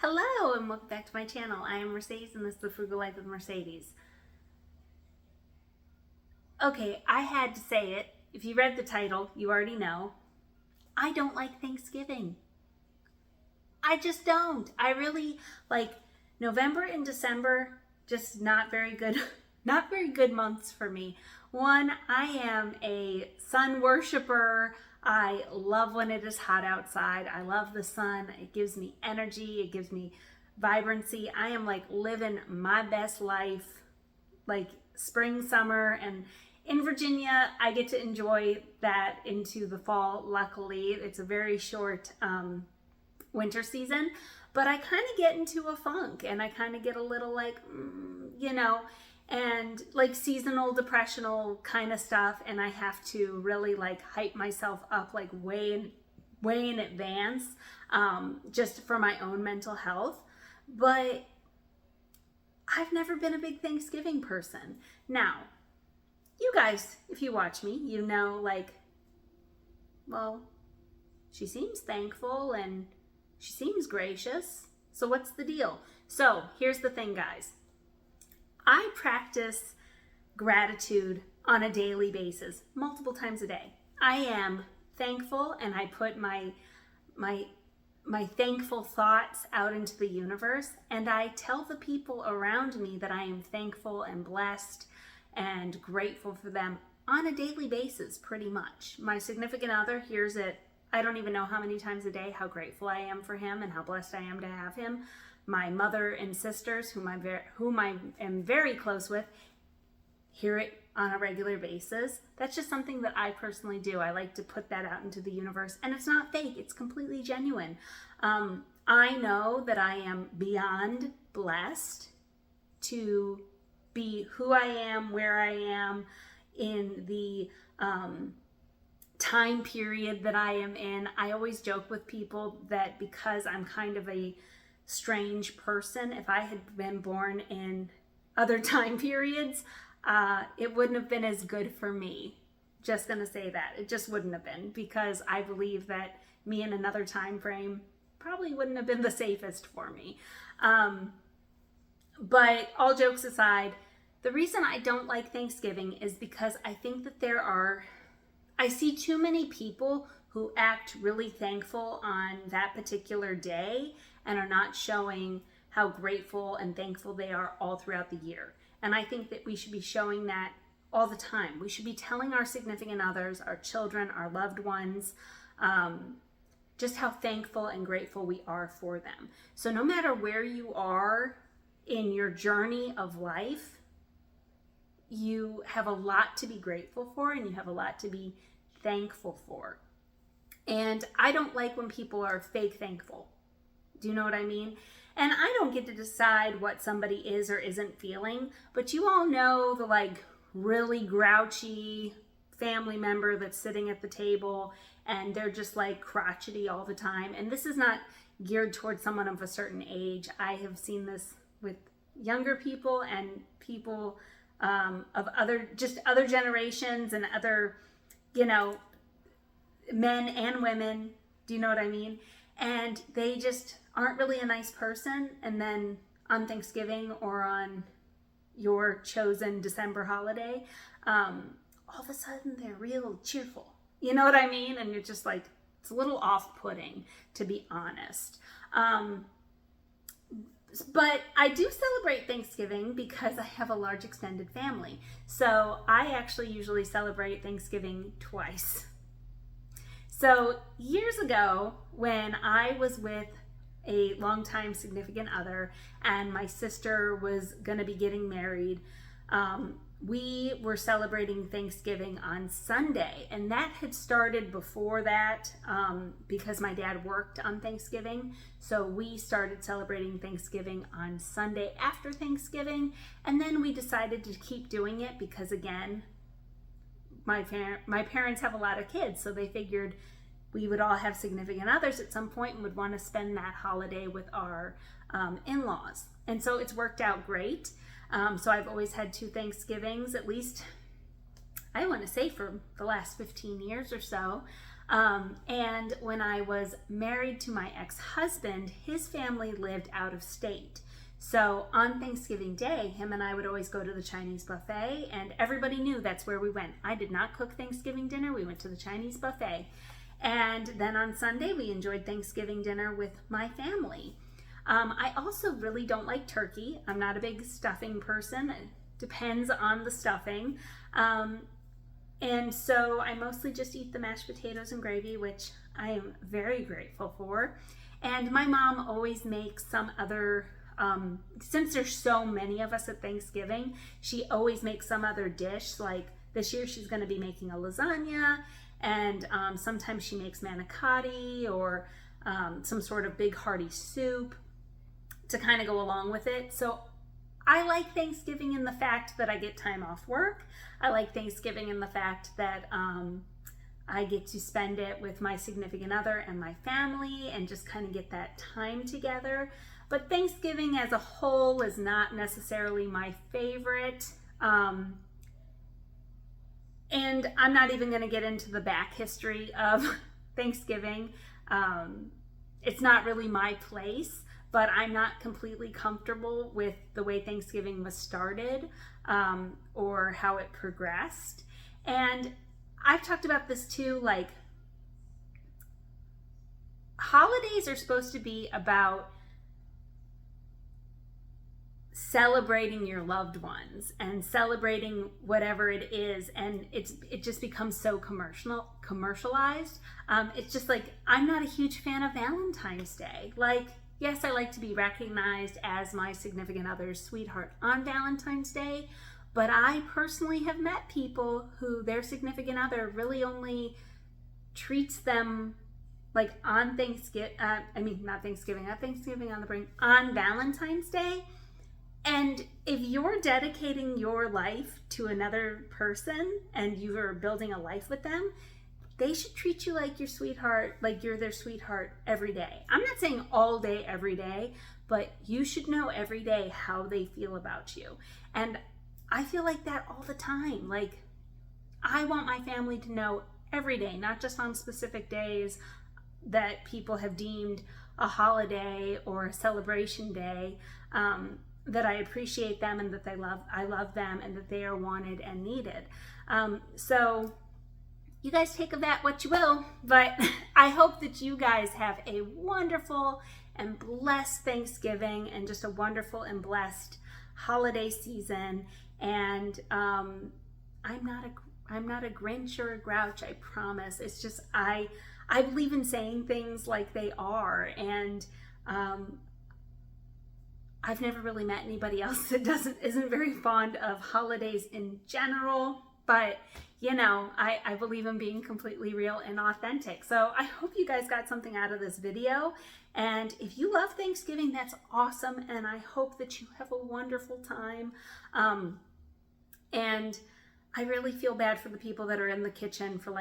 Hello and welcome back to my channel. I am Mercedes and this is the Frugal Life with Mercedes. Okay, I had to say it. If you read the title, you already know. I don't like Thanksgiving. I just don't. I really like November and December, just not very good, not very good months for me. One, I am a sun worshiper. I love when it is hot outside. I love the sun. It gives me energy. It gives me vibrancy. I am like living my best life, like spring, summer, and in Virginia, I get to enjoy that into the fall. Luckily, it's a very short winter season, but I kind of get into a funk and I kind of get a little like, and like seasonal depressional kind of stuff, and I have to really like hype myself up like way in advance, just for my own mental health. But I've never been a big Thanksgiving person. Now, you guys, if you watch me, you know, like, well, she seems thankful and she seems gracious. So what's the deal? So here's the thing, guys. I practice gratitude on a daily basis, multiple times a day. I am thankful and I put my thankful thoughts out into the universe, and I tell the people around me that I am thankful and blessed and grateful for them on a daily basis, pretty much. My significant other hears it, I don't even know how many times a day, how grateful I am for him and how blessed I am to have him. My mother and sisters, whom I am very close with, hear it on a regular basis. That's just something that I personally do. I like to put that out into the universe, and it's not fake. It's completely genuine. I know that I am beyond blessed to be who I am, where I am in the time period that I am in. I always joke with people that because I'm kind of a strange person, if I had been born in other time periods, it wouldn't have been as good for me. Just gonna say that. It just wouldn't have been, because I believe that me in another time frame probably wouldn't have been the safest for me. But all jokes aside, the reason I don't like Thanksgiving is because I think that I see too many people who act really thankful on that particular day and are not showing how grateful and thankful they are all throughout the year. And I think that we should be showing that all the time. We should be telling our significant others, our children, our loved ones, just how thankful and grateful we are for them. So no matter where you are in your journey of life, you have a lot to be grateful for and you have a lot to be thankful for. And I don't like when people are fake thankful. Do you know what I mean? And I don't get to decide what somebody is or isn't feeling, but you all know the like really grouchy family member that's sitting at the table and they're just like crotchety all the time. And this is not geared towards someone of a certain age. I have seen this with younger people and people of other generations and other, men and women. Do you know what I mean? And they just aren't really a nice person. And then on Thanksgiving or on your chosen December holiday, all of a sudden they're real cheerful. You know what I mean? And you're just like, it's a little off-putting, to be honest. But I do celebrate Thanksgiving because I have a large extended family. So I actually usually celebrate Thanksgiving twice. So years ago, when I was with a longtime significant other and my sister was going to be getting married, we were celebrating Thanksgiving on Sunday. And that had started before that because my dad worked on Thanksgiving. So we started celebrating Thanksgiving on Sunday after Thanksgiving. And then we decided to keep doing it because, again, my parents have a lot of kids, so they figured we would all have significant others at some point and would want to spend that holiday with our in-laws. And so it's worked out great. So I've always had 2 Thanksgivings, at least I want to say for the last 15 years or so. And when I was married to my ex-husband, his family lived out of state. So on Thanksgiving Day, him and I would always go to the Chinese buffet, and everybody knew that's where we went. I did not cook Thanksgiving dinner. We went to the Chinese buffet. And then on Sunday, we enjoyed Thanksgiving dinner with my family. I also really don't like turkey. I'm not a big stuffing person. It depends on the stuffing. And so I mostly just eat the mashed potatoes and gravy, which I am very grateful for. And my mom always makes some other, since there's so many of us at Thanksgiving, she always makes some other dish. Like this year she's going to be making a lasagna, and sometimes she makes manicotti or some sort of big hearty soup to kind of go along with it. So I like Thanksgiving in the fact that I get time off work. I like Thanksgiving in the fact that I get to spend it with my significant other and my family and just kind of get that time together. But Thanksgiving as a whole is not necessarily my favorite. And I'm not even going to get into the back history of Thanksgiving. It's not really my place. But I'm not completely comfortable with the way Thanksgiving was started or how it progressed. And I've talked about this too, like holidays are supposed to be about celebrating your loved ones and celebrating whatever it is, and it just becomes so commercialized. It's just like, I'm not a huge fan of Valentine's Day. Like, yes, I like to be recognized as my significant other's sweetheart on Valentine's Day, but I personally have met people who their significant other really only treats them like on Thanksgiving, on Valentine's Day. And if you're dedicating your life to another person and you are building a life with them, they should treat you like your sweetheart, like you're their sweetheart every day. I'm not saying all day, every day, but you should know every day how they feel about you. And I feel like that all the time. Like, I want my family to know every day, not just on specific days that people have deemed a holiday or a celebration day, that I appreciate them and that I love them and that they are wanted and needed. So you guys take of that what you will, but I hope that you guys have a wonderful and blessed Thanksgiving and just a wonderful and blessed holiday season. And I'm not a Grinch or a Grouch, I promise. It's just I believe in saying things like they are, and I've never really met anybody else that isn't very fond of holidays in general. But you know, I believe in being completely real and authentic. So I hope you guys got something out of this video. And if you love Thanksgiving, that's awesome. And I hope that you have a wonderful time. And I really feel bad for the people that are in the kitchen for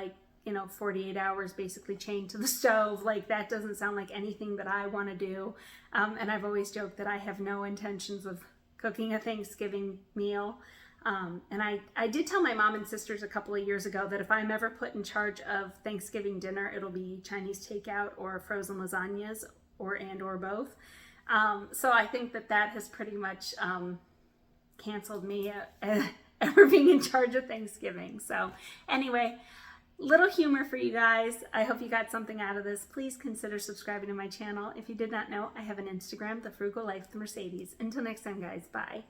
48 hours basically chained to the stove. Like, that doesn't sound like anything that I want to do. And I've always joked that I have no intentions of cooking a Thanksgiving meal. And I did tell my mom and sisters a couple of years ago that if I'm ever put in charge of Thanksgiving dinner, it'll be Chinese takeout or frozen lasagnas or both. So I think that has pretty much canceled me ever being in charge of Thanksgiving. So anyway, little humor for you guys. I hope you got something out of this. Please consider subscribing to my channel. If you did not know, I have an Instagram, The Frugal Life with Mercedes. Until next time, guys. Bye.